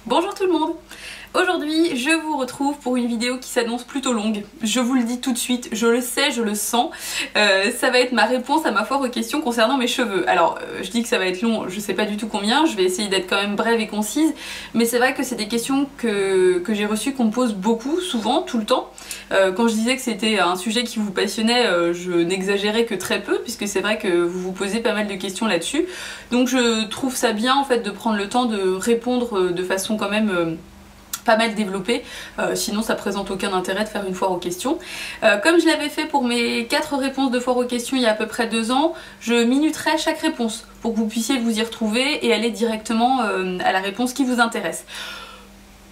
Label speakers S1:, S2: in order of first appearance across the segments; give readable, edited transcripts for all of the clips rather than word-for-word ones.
S1: Bonjour tout le monde! Aujourd'hui, je vous retrouve pour une vidéo qui s'annonce plutôt longue. Je vous le dis tout de suite, je le sais, je le sens. Ça va être ma réponse à ma foire aux questions concernant mes cheveux. Alors, je dis que ça va être long, je sais pas du tout combien, je vais essayer d'être quand même brève et concise. Mais c'est vrai que c'est des questions que j'ai reçues, qu'on me pose beaucoup, souvent, tout le temps. Quand je disais que c'était un sujet qui vous passionnait, je n'exagérais que très peu, puisque c'est vrai que vous vous posez pas mal de questions là-dessus. Donc je trouve ça bien en fait de prendre le temps de répondre de façon quand même pas mal développée, sinon ça présente aucun intérêt de faire une foire aux questions. Comme je l'avais fait pour mes 4 réponses de foire aux questions il y a à peu près 2 ans, je minuterai chaque réponse pour que vous puissiez vous y retrouver et aller directement à la réponse qui vous intéresse.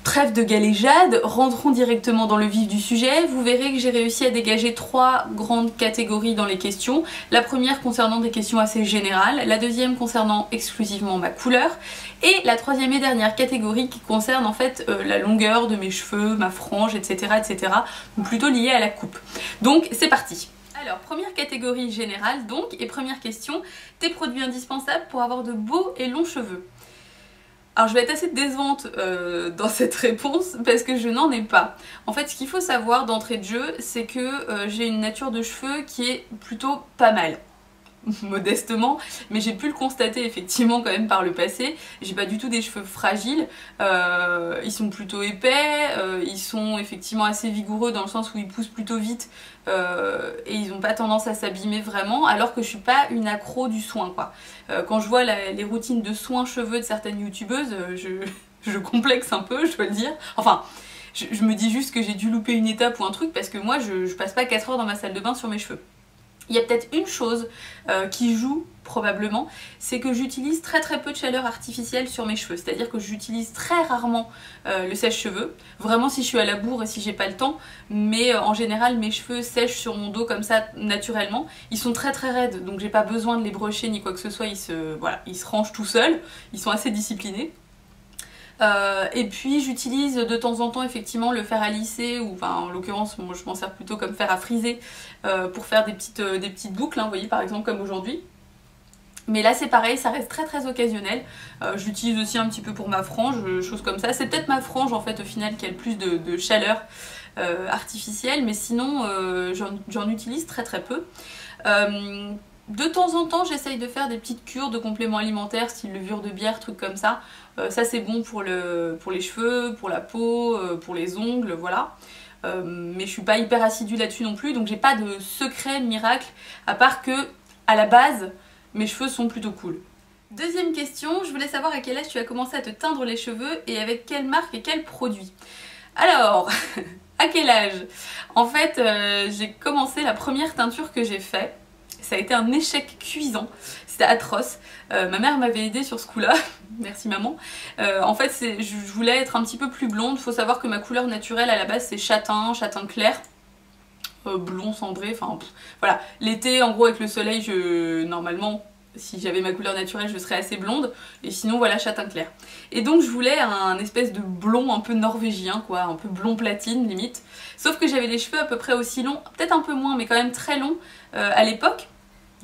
S1: Trêve de galéjade, rentrons directement dans le vif du sujet. Vous verrez que j'ai réussi à dégager 3 grandes catégories dans les questions. La première concernant des questions assez générales, la deuxième concernant exclusivement ma couleur, et la troisième et dernière catégorie qui concerne en fait la longueur de mes cheveux, ma frange, etc. etc. donc plutôt liée à la coupe. Donc c'est parti. Alors, première catégorie générale donc, et première question, tes produits indispensables pour avoir de beaux et longs cheveux. Alors je vais être assez décevante dans cette réponse parce que je n'en ai pas. En fait, ce qu'il faut savoir d'entrée de jeu, c'est que j'ai une nature de cheveux qui est plutôt pas mal. Modestement, mais j'ai pu le constater effectivement quand même par le passé. J'ai pas du tout des cheveux fragiles, ils sont plutôt épais, ils sont effectivement assez vigoureux dans le sens où ils poussent plutôt vite et ils ont pas tendance à s'abîmer vraiment, alors que je suis pas une accro du soin quoi. Quand je vois les routines de soins cheveux de certaines youtubeuses, je complexe un peu, je dois le dire. Enfin, je me dis juste que j'ai dû louper une étape ou un truc parce que moi je passe pas 4 heures dans ma salle de bain sur mes cheveux. Il y a peut-être une chose qui joue probablement, c'est que j'utilise très peu de chaleur artificielle sur mes cheveux, c'est-à-dire que j'utilise très rarement le sèche-cheveux, vraiment si je suis à la bourre et si j'ai pas le temps, mais en général mes cheveux sèchent sur mon dos comme ça naturellement, ils sont très raides donc j'ai pas besoin de les brusher ni quoi que ce soit, ils se rangent tout seuls, ils sont assez disciplinés. Et puis j'utilise de temps en temps effectivement le fer à lisser, ou enfin en l'occurrence moi je m'en sers plutôt comme fer à friser pour faire des petites boucles, hein, vous voyez par exemple comme aujourd'hui. Mais là c'est pareil, ça reste très occasionnel. J'utilise aussi un petit peu pour ma frange, choses comme ça. C'est peut-être ma frange en fait au final qui a le plus de chaleur artificielle, mais sinon j'en utilise très peu. De temps en temps, j'essaye de faire des petites cures de compléments alimentaires, style levure de bière, trucs comme ça. Ça c'est bon pour les cheveux, pour la peau, pour les ongles, voilà. Mais je suis pas hyper assidue là-dessus non plus, donc j'ai pas de secret miracle, à part que, à la base, mes cheveux sont plutôt cool. Deuxième question, je voulais savoir à quel âge tu as commencé à te teindre les cheveux et avec quelle marque et quel produit. Alors, à quel âge? En fait, j'ai commencé la première teinture que j'ai faite. Ça a été un échec cuisant, c'était atroce. Ma mère m'avait aidée sur ce coup-là, merci maman. En fait, je voulais être un petit peu plus blonde. Faut savoir que ma couleur naturelle à la base c'est châtain clair, blond cendré, enfin voilà. L'été, en gros avec le soleil, normalement, si j'avais ma couleur naturelle, je serais assez blonde, et sinon voilà, châtain clair. Et donc je voulais un espèce de blond un peu norvégien, quoi, un peu blond platine limite. Sauf que j'avais les cheveux à peu près aussi longs, peut-être un peu moins, mais quand même très longs à l'époque.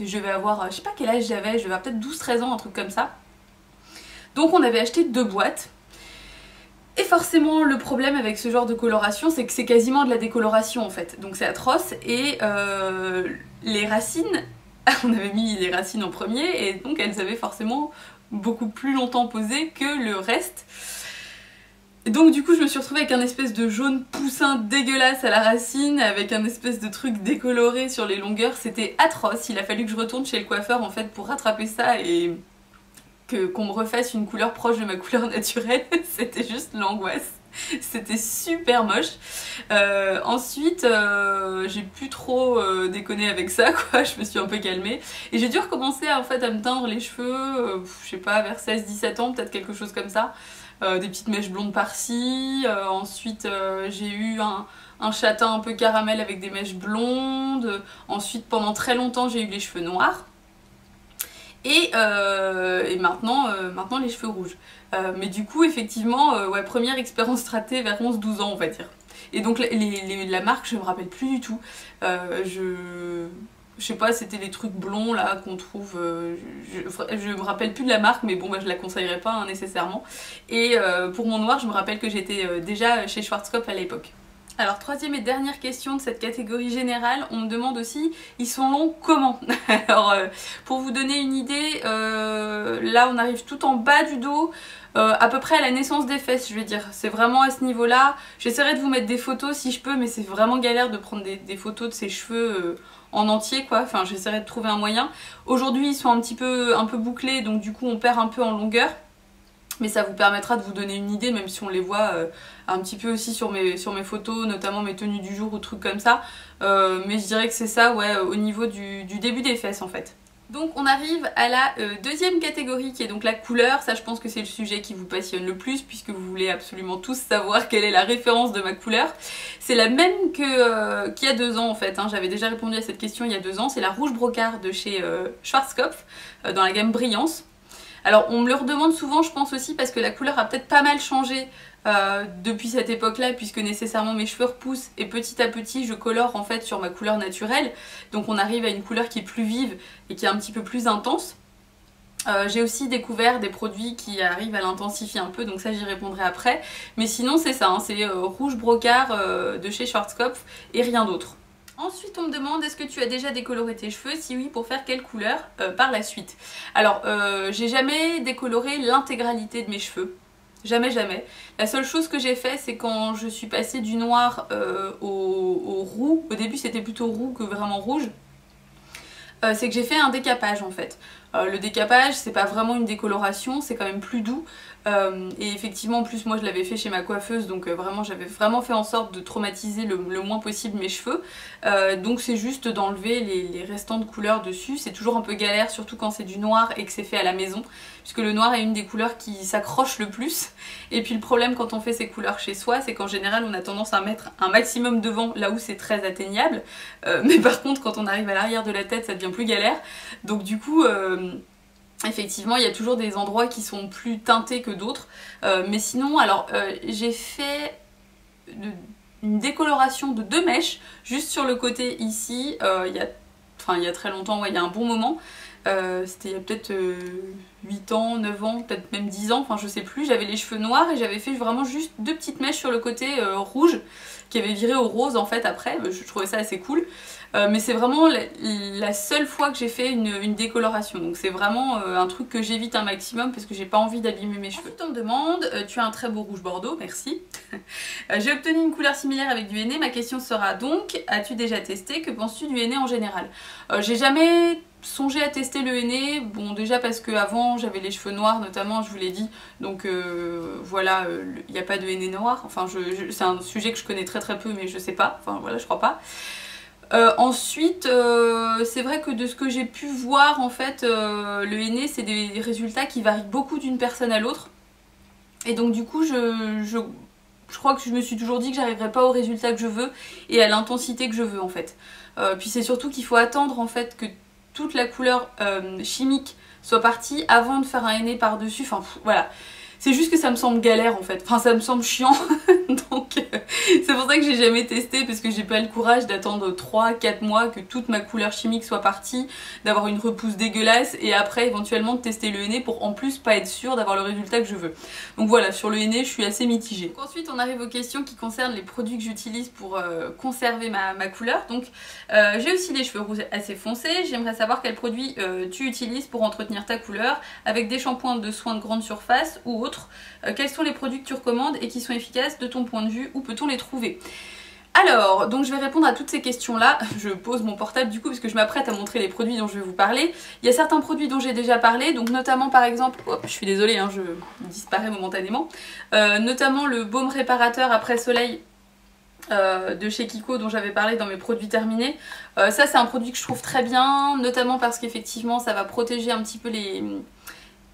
S1: Je devais avoir, je sais pas quel âge j'avais, je devais avoir peut-être 12-13 ans, un truc comme ça. Donc on avait acheté 2 boîtes. Et forcément le problème avec ce genre de coloration, c'est que c'est quasiment de la décoloration en fait. Donc c'est atroce, et les racines, on avait mis les racines en premier, et donc elles avaient forcément beaucoup plus longtemps posé que le reste. Et donc du coup je me suis retrouvée avec un espèce de jaune poussin dégueulasse à la racine, avec un espèce de truc décoloré sur les longueurs, c'était atroce. Il a fallu que je retourne chez le coiffeur en fait pour rattraper ça et qu'on me refasse une couleur proche de ma couleur naturelle. C'était juste l'angoisse. C'était super moche. Ensuite, j'ai plus trop déconné avec ça, quoi. Je me suis un peu calmée. Et j'ai dû recommencer en fait à me teindre les cheveux, je sais pas, vers 16-17 ans, peut-être quelque chose comme ça. Des petites mèches blondes par-ci. Ensuite, j'ai eu un châtain un peu caramel avec des mèches blondes. Ensuite, pendant très longtemps, j'ai eu les cheveux noirs. Et maintenant les cheveux rouges. Mais du coup effectivement ouais, première expérience ratée vers 11-12 ans on va dire. Et donc la marque je me rappelle plus du tout. Je sais pas, c'était les trucs blonds là qu'on trouve, je me rappelle plus de la marque, mais bon bah je la conseillerais pas hein, nécessairement. Et pour mon noir, je me rappelle que j'étais déjà chez Schwarzkopf à l'époque. Alors troisième et dernière question de cette catégorie générale, on me demande aussi, ils sont longs comment? Alors pour vous donner une idée, là on arrive tout en bas du dos, à peu près à la naissance des fesses je vais dire, c'est vraiment à ce niveau là. J'essaierai de vous mettre des photos si je peux, mais c'est vraiment galère de prendre des photos de ses cheveux en entier quoi, enfin j'essaierai de trouver un moyen. Aujourd'hui ils sont un peu bouclés, donc du coup on perd un peu en longueur. Mais ça vous permettra de vous donner une idée, même si on les voit un petit peu aussi sur mes photos, notamment mes tenues du jour ou trucs comme ça. Mais je dirais que c'est ça, ouais, au niveau du début des fesses en fait. Donc on arrive à la deuxième catégorie qui est donc la couleur. Ça je pense que c'est le sujet qui vous passionne le plus puisque vous voulez absolument tous savoir quelle est la référence de ma couleur. C'est la même qu'il y a 2 ans en fait, hein. J'avais déjà répondu à cette question il y a 2 ans. C'est la rouge brocart de chez Schwarzkopf dans la gamme Brillance. Alors on me le redemande souvent je pense aussi parce que la couleur a peut-être pas mal changé depuis cette époque-là puisque nécessairement mes cheveux repoussent et petit à petit je colore en fait sur ma couleur naturelle. Donc on arrive à une couleur qui est plus vive et qui est un petit peu plus intense. J'ai aussi découvert des produits qui arrivent à l'intensifier un peu, donc ça j'y répondrai après. Mais sinon c'est ça, hein, c'est rouge brocart de chez Schwarzkopf et rien d'autre. Ensuite on me demande est-ce que tu as déjà décoloré tes cheveux, si oui pour faire quelle couleur par la suite. Alors j'ai jamais décoloré l'intégralité de mes cheveux, jamais jamais. La seule chose que j'ai fait c'est quand je suis passée du noir au roux, au début c'était plutôt roux que vraiment rouge, c'est que j'ai fait un décapage en fait. Le décapage c'est pas vraiment une décoloration, c'est quand même plus doux. Et effectivement en plus moi je l'avais fait chez ma coiffeuse, donc vraiment j'avais vraiment fait en sorte de traumatiser le moins possible mes cheveux. Donc c'est juste d'enlever les restants de couleurs dessus. C'est toujours un peu galère, surtout quand c'est du noir et que c'est fait à la maison, puisque le noir est une des couleurs qui s'accroche le plus. Et puis le problème quand on fait ces couleurs chez soi, c'est qu'en général on a tendance à mettre un maximum devant là où c'est très atteignable, mais par contre quand on arrive à l'arrière de la tête ça devient plus galère. Donc du coup effectivement il y a toujours des endroits qui sont plus teintés que d'autres, mais sinon alors j'ai fait une décoloration de 2 mèches juste sur le côté ici il y a très longtemps, ouais, il y a un bon moment. C'était il y a peut-être 8 ans, 9 ans, peut-être même 10 ans, enfin je sais plus. J'avais les cheveux noirs et j'avais fait vraiment juste 2 petites mèches sur le côté rouge qui avait viré au rose en fait après. Je trouvais ça assez cool. Mais c'est vraiment la seule fois que j'ai fait une décoloration, donc c'est vraiment un truc que j'évite un maximum parce que j'ai pas envie d'abîmer mes cheveux. Ensuite on me demande, tu as un très beau rouge bordeaux, merci. J'ai obtenu une couleur similaire avec du henné, ma question sera donc, as-tu déjà testé, que penses-tu du henné en général? J'ai jamais songé à tester le henné, bon déjà parce que avant j'avais les cheveux noirs notamment, je vous l'ai dit, donc voilà, il n'y a pas de henné noir, enfin c'est un sujet que je connais très peu mais je sais pas, enfin voilà je crois pas. Ensuite, c'est vrai que de ce que j'ai pu voir en fait, le henné c'est des résultats qui varient beaucoup d'une personne à l'autre. Et donc du coup je crois que je me suis toujours dit que j'arriverais pas au résultat que je veux et à l'intensité que je veux en fait. Puis c'est surtout qu'il faut attendre en fait que toute la couleur chimique soit partie avant de faire un henné par dessus, enfin voilà. C'est juste que ça me semble galère en fait, enfin ça me semble chiant, donc c'est pour ça que j'ai jamais testé parce que j'ai pas le courage d'attendre 3-4 mois que toute ma couleur chimique soit partie, d'avoir une repousse dégueulasse et après éventuellement de tester le henné pour en plus pas être sûre d'avoir le résultat que je veux. Donc voilà, sur le henné je suis assez mitigée. Donc ensuite on arrive aux questions qui concernent les produits que j'utilise pour conserver ma couleur. Donc j'ai aussi des cheveux roux assez foncés, j'aimerais savoir quels produits tu utilises pour entretenir ta couleur avec des shampoings de soins de grande surface ou autres. Quels sont les produits que tu recommandes et qui sont efficaces de ton point de vue, où peut-on les trouver? Alors, donc je vais répondre à toutes ces questions-là. Je pose mon portable du coup parce que je m'apprête à montrer les produits dont je vais vous parler. Il y a certains produits dont j'ai déjà parlé, donc notamment par exemple, hop, je suis désolée, hein, je disparais momentanément, notamment le baume réparateur après soleil de chez Kiko dont j'avais parlé dans mes produits terminés. Ça c'est un produit que je trouve très bien, notamment parce qu'effectivement ça va protéger un petit peu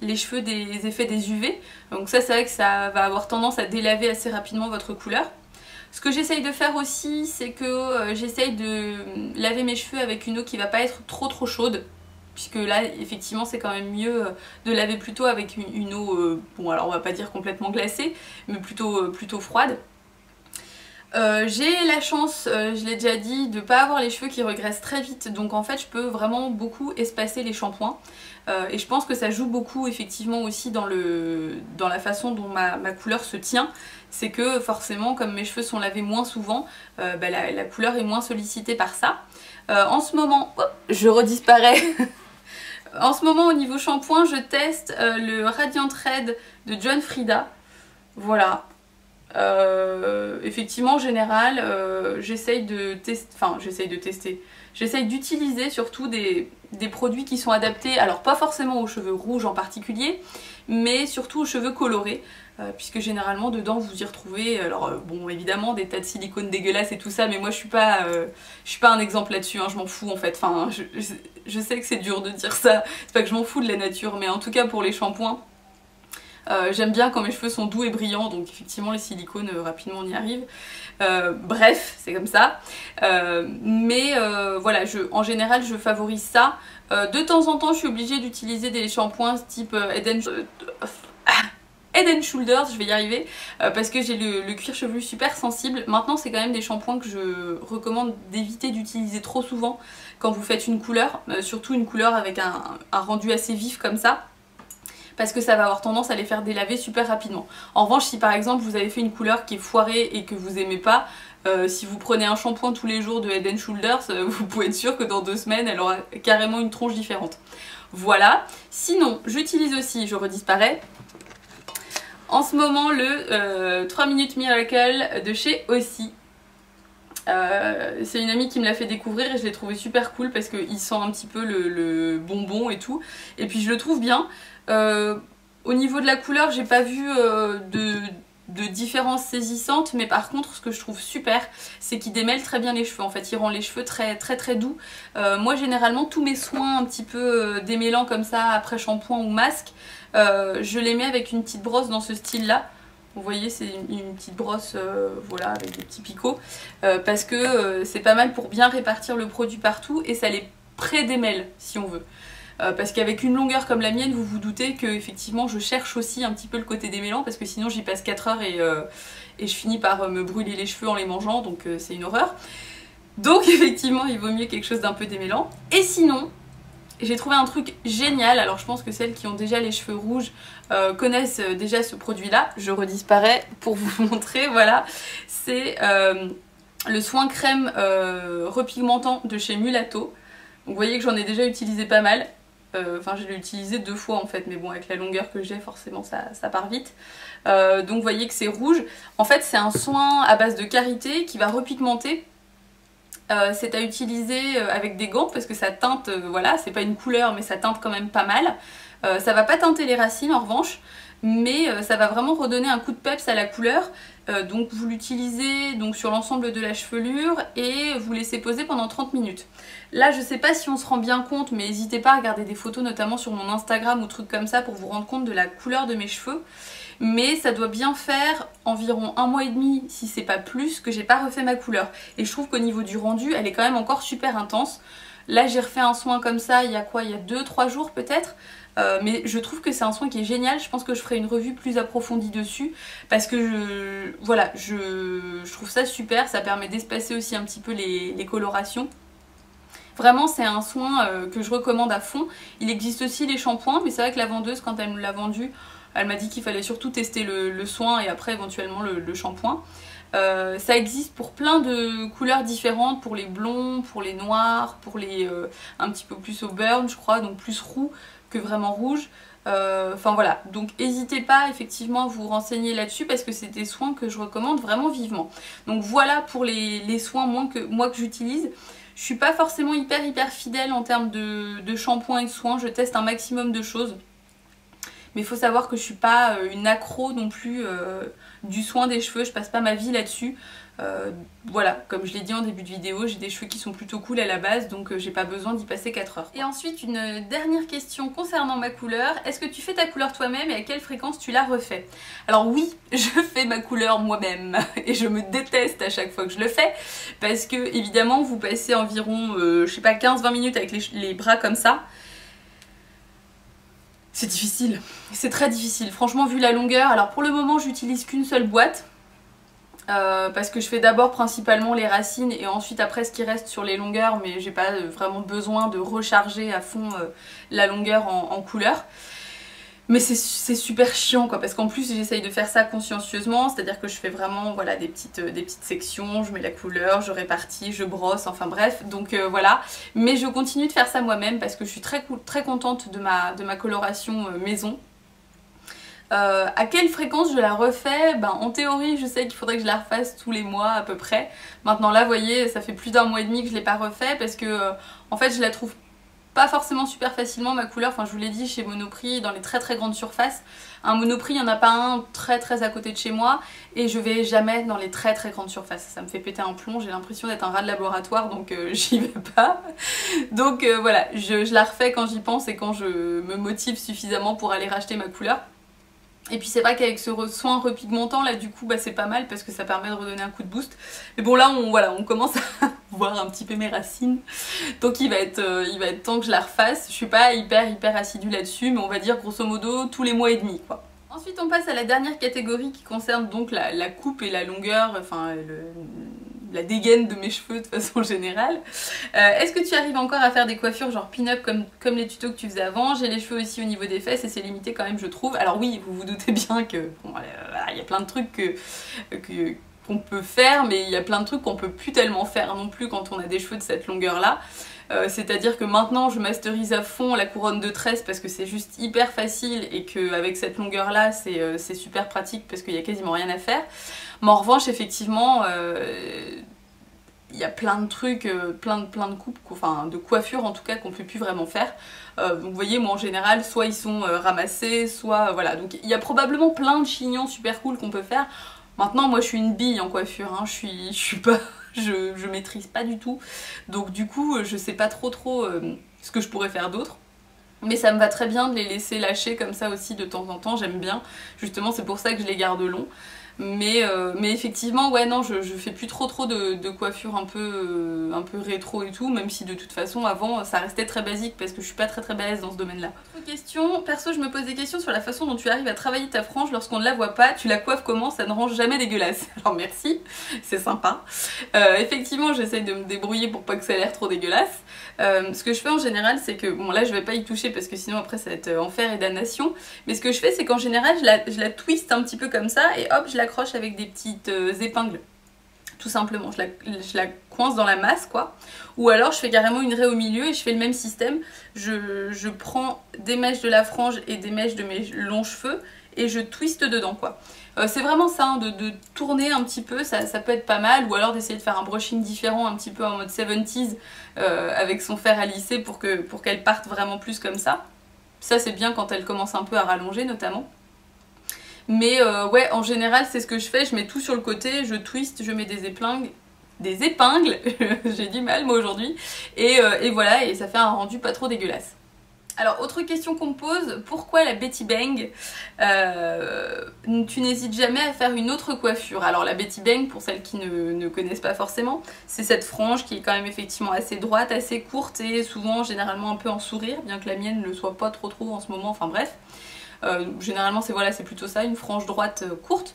S1: les cheveux des effets des UV. Donc ça c'est vrai que ça va avoir tendance à délaver assez rapidement votre couleur. Ce que j'essaye de faire aussi c'est que j'essaye de laver mes cheveux avec une eau qui va pas être trop chaude, puisque là effectivement c'est quand même mieux de laver plutôt avec une eau, bon alors on va pas dire complètement glacée, mais plutôt froide. J'ai la chance, je l'ai déjà dit, de pas avoir les cheveux qui regressent très vite, donc en fait je peux vraiment beaucoup espacer les shampoings. Et je pense que ça joue beaucoup effectivement aussi dans la façon dont ma couleur se tient. C'est que forcément, comme mes cheveux sont lavés moins souvent, bah, la couleur est moins sollicitée par ça. En ce moment, hop, je redisparais. En ce moment au niveau shampoing, je teste le Radiant Red de John Frieda. Voilà. Effectivement, en général, j'essaye de tester. J'essaye d'utiliser surtout des produits qui sont adaptés, alors pas forcément aux cheveux rouges en particulier, mais surtout aux cheveux colorés, puisque généralement dedans vous y retrouvez, alors bon évidemment des tas de silicone dégueulasses et tout ça, mais moi je suis pas un exemple là-dessus, hein, je m'en fous en fait, enfin je sais que c'est dur de dire ça, c'est pas que je m'en fous de la nature, mais en tout cas pour les shampoings, j'aime bien quand mes cheveux sont doux et brillants, donc effectivement les silicones rapidement on y arrive. Bref, c'est comme ça. Voilà, en général je favorise ça. De temps en temps je suis obligée d'utiliser des shampoings type Head & Shoulders, je vais y arriver, parce que j'ai le cuir chevelu super sensible. Maintenant c'est quand même des shampoings que je recommande d'éviter d'utiliser trop souvent quand vous faites une couleur, surtout une couleur avec un rendu assez vif comme ça, parce que ça va avoir tendance à les faire délaver super rapidement. En revanche, si par exemple vous avez fait une couleur qui est foirée et que vous aimez pas, si vous prenez un shampoing tous les jours de Head & Shoulders, vous pouvez être sûr que dans 2 semaines elle aura carrément une tronche différente. Voilà. Sinon, j'utilise aussi, je redisparais, en ce moment le 3 Minutes Miracle de chez Aussie. C'est une amie qui me l'a fait découvrir et je l'ai trouvé super cool parce qu'il sent un petit peu le bonbon et tout. Et puis je le trouve bien. Au niveau de la couleur, j'ai pas vu de différence saisissante, mais par contre ce que je trouve super, c'est qu'il démêle très bien les cheveux. En fait il rend les cheveux très doux. Moi généralement tous mes soins un petit peu démêlants comme ça après shampoing ou masque, je les mets avec une petite brosse dans ce style là. Vous voyez, c'est une petite brosse voilà, avec des petits picots, parce que c'est pas mal pour bien répartir le produit partout et ça les pré-démêle si on veut. Parce qu'avec une longueur comme la mienne, vous vous doutez que effectivement je cherche aussi un petit peu le côté démêlant, parce que sinon j'y passe 4 heures et je finis par me brûler les cheveux en les mangeant, donc c'est une horreur. Donc effectivement il vaut mieux quelque chose d'un peu démêlant. Et sinon, j'ai trouvé un truc génial, alors je pense que celles qui ont déjà les cheveux rouges connaissent déjà ce produit là, je redisparais pour vous montrer, voilà, c'est le soin crème repigmentant de chez Mulato. Donc vous voyez que j'en ai déjà utilisé pas mal, enfin je l'ai utilisé 2 fois en fait, mais bon avec la longueur que j'ai forcément ça part vite. Donc vous voyez que c'est rouge, en fait c'est un soin à base de karité qui va repigmenter. C'est à utiliser avec des gants parce que ça teinte, voilà, c'est pas une couleur mais ça teinte quand même pas mal. Ça va pas teinter les racines en revanche, mais ça va vraiment redonner un coup de peps à la couleur. Donc vous l'utilisez donc sur l'ensemble de la chevelure et vous laissez poser pendant 30 minutes. Là je sais pas si on se rend bien compte, mais n'hésitez pas à regarder des photos notamment sur mon Instagram ou trucs comme ça pour vous rendre compte de la couleur de mes cheveux. Mais ça doit bien faire environ 1 mois et demi, si c'est pas plus, que j'ai pas refait ma couleur. Et je trouve qu'au niveau du rendu, elle est quand même encore super intense. Là j'ai refait un soin comme ça il y a quoi, il y a 2-3 jours peut-être. Mais je trouve que c'est un soin qui est génial, je pense que je ferai une revue plus approfondie dessus parce que voilà, je trouve ça super, ça permet d'espacer aussi un petit peu les colorations. Vraiment c'est un soin que je recommande à fond. Il existe aussi les shampoings, mais c'est vrai que la vendeuse quand elle me l'a vendu, elle m'a dit qu'il fallait surtout tester le soin et après éventuellement le shampoing. Ça existe pour plein de couleurs différentes, pour les blonds, pour les noirs, pour les un petit peu plus au burn je crois, donc plus roux que vraiment rouge. Enfin voilà, donc n'hésitez pas effectivement à vous renseigner là-dessus parce que c'est des soins que je recommande vraiment vivement. Donc voilà pour les soins moi que j'utilise. Je suis pas forcément hyper fidèle en termes de shampoing et de soins, je teste un maximum de choses. Mais il faut savoir que je suis pas une accro non plus du soin des cheveux, je passe pas ma vie là-dessus. Voilà, comme je l'ai dit en début de vidéo, j'ai des cheveux qui sont plutôt cool à la base, donc j'ai pas besoin d'y passer 4 heures. Et ensuite, une dernière question concernant ma couleur. Est-ce que tu fais ta couleur toi-même et à quelle fréquence tu la refais? Alors oui, je fais ma couleur moi-même et je me déteste à chaque fois que je le fais parce que évidemment vous passez environ, je sais pas, 15-20 minutes avec les bras comme ça. C'est difficile, c'est très difficile. Franchement, vu la longueur, alors pour le moment, j'utilise qu'une seule boîte. parce que je fais d'abord principalement les racines et ensuite après ce qui reste sur les longueurs, mais j'ai pas vraiment besoin de recharger à fond la longueur en couleur. Mais c'est super chiant quoi, parce qu'en plus j'essaye de faire ça consciencieusement, c'est-à-dire que je fais vraiment voilà, des petites sections, je mets la couleur, je répartis, je brosse, enfin bref, donc voilà. Mais je continue de faire ça moi-même parce que je suis très contente de ma coloration maison. À quelle fréquence je la refais? Ben, en théorie je sais qu'il faudrait que je la refasse tous les mois à peu près. Maintenant là vous voyez ça fait plus d'1 mois et demi que je l'ai pas refait parce que en fait je la trouve pas forcément super facilement ma couleur, enfin je vous l'ai dit chez Monoprix dans les très grandes surfaces. Un Monoprix il n'y en a pas un très à côté de chez moi et je vais jamais dans les très grandes surfaces, ça me fait péter un plomb, j'ai l'impression d'être un rat de laboratoire donc j'y vais pas. Donc voilà, je la refais quand j'y pense et quand je me motive suffisamment pour aller racheter ma couleur. Et puis c'est vrai qu'avec ce soin repigmentant là du coup bah, c'est pas mal parce que ça permet de redonner un coup de boost. Mais bon là on commence à voir un petit peu mes racines. Donc il va être temps que je la refasse. Je suis pas hyper assidue là-dessus mais on va dire grosso modo tous les mois et demi quoi. Ensuite on passe à la dernière catégorie qui concerne donc la coupe et la longueur, enfin la dégaine de mes cheveux de façon générale. Est-ce que tu arrives encore à faire des coiffures genre pin-up comme les tutos que tu faisais avant? J'ai les cheveux aussi au niveau des fesses et c'est limité quand même je trouve. Alors oui, vous vous doutez bien que bon, y a plein de trucs qu'on peut faire, mais il y a plein de trucs qu'on peut plus tellement faire non plus quand on a des cheveux de cette longueur là. C'est-à-dire que maintenant je masterise à fond la couronne de tresse parce que c'est juste hyper facile et qu'avec cette longueur là c'est super pratique parce qu'il y a quasiment rien à faire. Mais en revanche effectivement il y a plein de trucs, plein de coupes, enfin de coiffures en tout cas qu'on peut plus vraiment faire. Donc vous voyez moi en général soit ils sont ramassés, soit voilà. Donc il y a probablement plein de chignons super cool qu'on peut faire. Maintenant moi je suis une bille en coiffure, hein. je suis pas... Je maîtrise pas du tout, donc du coup je sais pas trop ce que je pourrais faire d'autre. Mais ça me va très bien de les laisser lâcher comme ça aussi de temps en temps, j'aime bien. Justement c'est pour ça que je les garde longs. Mais effectivement ouais non je fais plus trop de coiffure un peu rétro et tout, même si de toute façon avant ça restait très basique parce que je suis pas très balèze dans ce domaine là. Autre question, perso je me pose des questions sur la façon dont tu arrives à travailler ta frange lorsqu'on ne la voit pas, tu la coiffes comment? Ça ne rend jamais dégueulasse. Alors merci, c'est sympa. Effectivement j'essaye de me débrouiller pour pas que ça ait l'air trop dégueulasse. Ce que je fais en général c'est que, bon là je vais pas y toucher parce que sinon après ça va être enfer et damnation, mais ce que je fais c'est qu'en général je la twiste un petit peu comme ça et hop je l'accroche avec des petites épingles. Tout simplement, je la coince dans la masse quoi. Ou alors je fais carrément une raie au milieu et je fais le même système. Je prends des mèches de la frange et des mèches de mes longs cheveux et je twiste dedans quoi. C'est vraiment ça, hein, de tourner un petit peu, ça peut être pas mal. Ou alors d'essayer de faire un brushing différent, un petit peu en mode 70s avec son fer à lisser pour qu'elle parte vraiment plus comme ça. Ça c'est bien quand elle commence un peu à rallonger notamment. Mais ouais, en général, c'est ce que je fais. Je mets tout sur le côté, je twiste, je mets des épingles. J'ai du mal moi aujourd'hui. Et voilà, et ça fait un rendu pas trop dégueulasse. Alors, autre question qu'on me pose, pourquoi la Betty Bang? Tu n'hésites jamais à faire une autre coiffure. Alors la Betty Bang, pour celles qui ne connaissent pas forcément, c'est cette frange qui est quand même effectivement assez droite, assez courte et souvent généralement un peu en sourire, bien que la mienne ne le soit pas trop en ce moment, enfin bref. Généralement c'est voilà, c'est plutôt ça, une frange droite courte.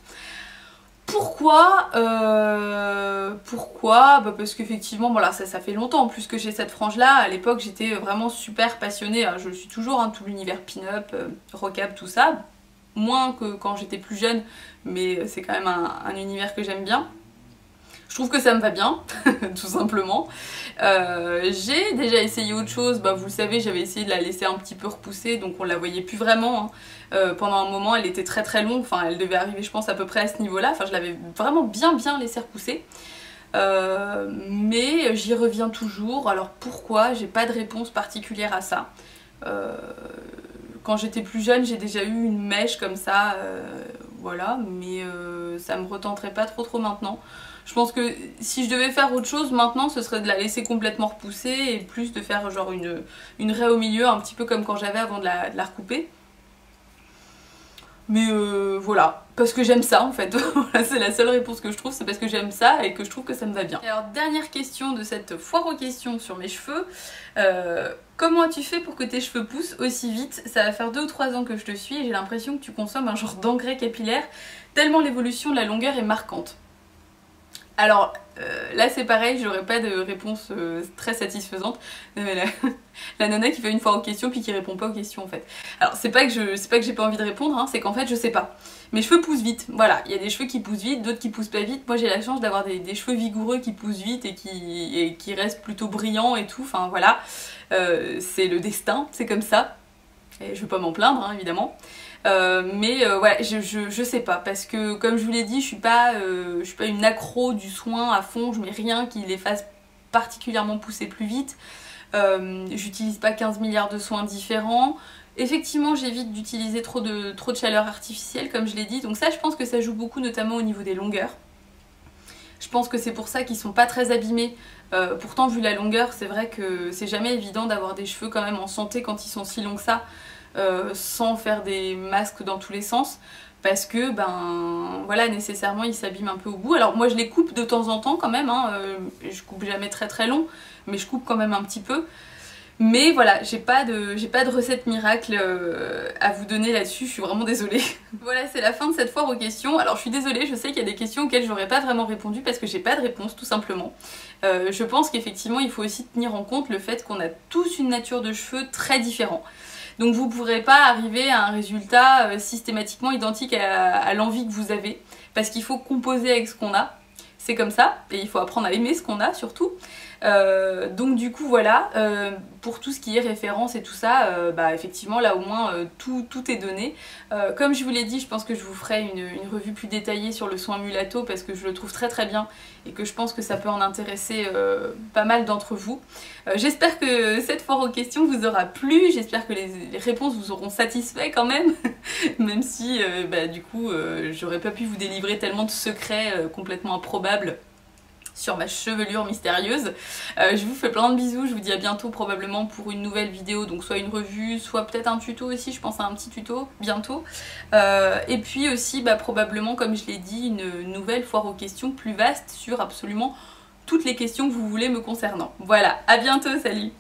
S1: Pourquoi bah parce qu'effectivement voilà, ça fait longtemps en plus que j'ai cette frange là. À l'époque j'étais vraiment super passionnée, je le suis toujours, hein, tout l'univers pin-up, rockab, tout ça. Moins que quand j'étais plus jeune, mais c'est quand même un univers que j'aime bien. Je trouve que ça me va bien, tout simplement. J'ai déjà essayé autre chose, bah, vous le savez, j'avais essayé de la laisser un petit peu repousser, donc on la voyait plus vraiment. Hein. Pendant un moment, elle était très longue, enfin elle devait arriver je pense à peu près à ce niveau-là, enfin je l'avais vraiment bien laissé repousser. Mais j'y reviens toujours, alors pourquoi? J'ai pas de réponse particulière à ça. Quand j'étais plus jeune, j'ai déjà eu une mèche comme ça, voilà, mais ça me retenterait pas trop maintenant. Je pense que si je devais faire autre chose maintenant, ce serait de la laisser complètement repousser et plus de faire genre une raie au milieu, un petit peu comme quand j'avais avant de la recouper. Mais voilà, parce que j'aime ça en fait. Voilà, c'est la seule réponse que je trouve, c'est parce que j'aime ça et que je trouve que ça me va bien. Et alors dernière question de cette foire aux questions sur mes cheveux. Comment as-tu fait pour que tes cheveux poussent aussi vite? Ça va faire 2 ou 3 ans que je te suis et j'ai l'impression que tu consommes un genre d'engrais capillaire tellement l'évolution de la longueur est marquante. Alors là c'est pareil, j'aurais pas de réponse très satisfaisante. La nana qui fait une fois aux questions puis qui répond pas aux questions en fait. Alors c'est pas que j'ai pas envie de répondre, hein, c'est qu'en fait je sais pas. Mes cheveux poussent vite, voilà, il y a des cheveux qui poussent vite, d'autres qui poussent pas vite. Moi j'ai la chance d'avoir des cheveux vigoureux qui poussent vite et qui restent plutôt brillants et tout, enfin voilà. C'est le destin, c'est comme ça. Et je veux pas m'en plaindre hein, évidemment. Voilà, je sais pas, parce que comme je vous l'ai dit, je suis pas une accro du soin à fond, je mets rien qui les fasse particulièrement pousser plus vite. J'utilise pas 15 milliards de soins différents. Effectivement, j'évite d'utiliser trop de chaleur artificielle, comme je l'ai dit, donc ça je pense que ça joue beaucoup, notamment au niveau des longueurs. Je pense que c'est pour ça qu'ils sont pas très abîmés. Pourtant, vu la longueur, c'est vrai que c'est jamais évident d'avoir des cheveux quand même en santé quand ils sont si longs que ça, sans faire des masques dans tous les sens. Parce que, ben, voilà, nécessairement, ils s'abîment un peu au bout. Alors moi, je les coupe de temps en temps quand même, hein. Je coupe jamais très long, mais je coupe quand même un petit peu. Mais voilà, j'ai pas de recette miracle à vous donner là-dessus, je suis vraiment désolée. Voilà, c'est la fin de cette foire aux questions. Alors je suis désolée, je sais qu'il y a des questions auxquelles j'aurais pas vraiment répondu parce que j'ai pas de réponse tout simplement. Je pense qu'effectivement il faut aussi tenir en compte le fait qu'on a tous une nature de cheveux très différente. Donc vous pourrez pas arriver à un résultat systématiquement identique à l'envie que vous avez, parce qu'il faut composer avec ce qu'on a. C'est comme ça, et il faut apprendre à aimer ce qu'on a surtout. Donc du coup voilà, pour tout ce qui est référence et tout ça, bah effectivement là au moins tout est donné. Comme je vous l'ai dit, je pense que je vous ferai une revue plus détaillée sur le soin mulatto parce que je le trouve très bien et que je pense que ça peut en intéresser pas mal d'entre vous. J'espère que cette foire aux questions vous aura plu, j'espère que les réponses vous auront satisfait quand même, même si bah, du coup j'aurais pas pu vous délivrer tellement de secrets complètement improbables sur ma chevelure mystérieuse. Je vous fais plein de bisous, je vous dis à bientôt probablement pour une nouvelle vidéo, donc soit une revue, soit peut-être un tuto aussi, je pense à un petit tuto bientôt. Et puis aussi bah, probablement, comme je l'ai dit, une nouvelle foire aux questions plus vaste sur absolument toutes les questions que vous voulez me concernant. Voilà, à bientôt, salut!